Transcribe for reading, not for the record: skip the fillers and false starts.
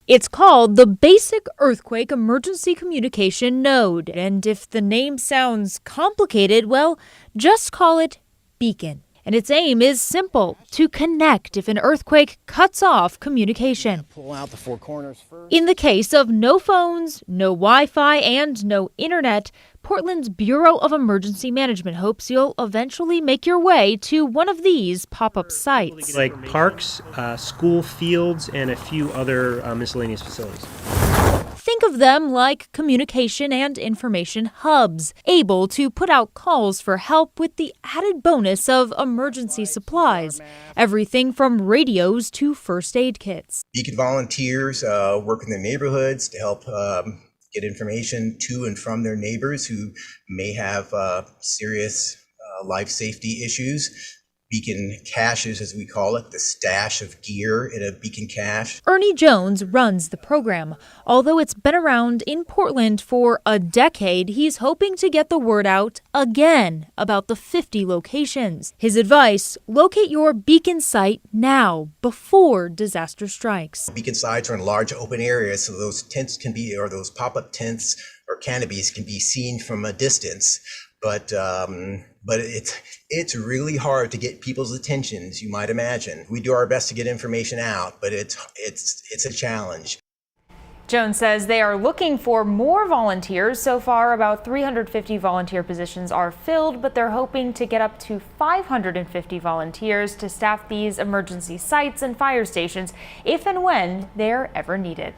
It's called the Basic Earthquake Emergency Communication Node, and if the name sounds complicated, well, just call it BEECN. And its aim is simple: to connect if an earthquake cuts off communication. Pull out the four corners first. In the case of no phones, no Wi-Fi, and no internet, Portland's Bureau of Emergency Management hopes you'll eventually make your way to one of these pop-up sites. Like parks, school fields, and a few other miscellaneous facilities. Think of them like communication and information hubs, able to put out calls for help with the added bonus of emergency supplies, everything from radios to first aid kits. BEECN volunteers work in their neighborhoods to help get information to and from their neighbors who may have serious life safety issues. BEECN caches, as we call it, the stash of gear in a BEECN cache. Ernie Jones runs the program. Although it's been around in Portland for a decade, he's hoping to get the word out again about the 50 locations. His advice: locate your BEECN site now, before disaster strikes. BEECN sites are in large open areas, so those tents can be, or those pop-up tents or canopies can be seen from a distance. But it's really hard to get people's attention, as you might imagine. We do our best to get information out, but it's a challenge. Jones says they are looking for more volunteers. So far, about 350 volunteer positions are filled, but they're hoping to get up to 550 volunteers to staff these emergency sites and fire stations if and when they're ever needed.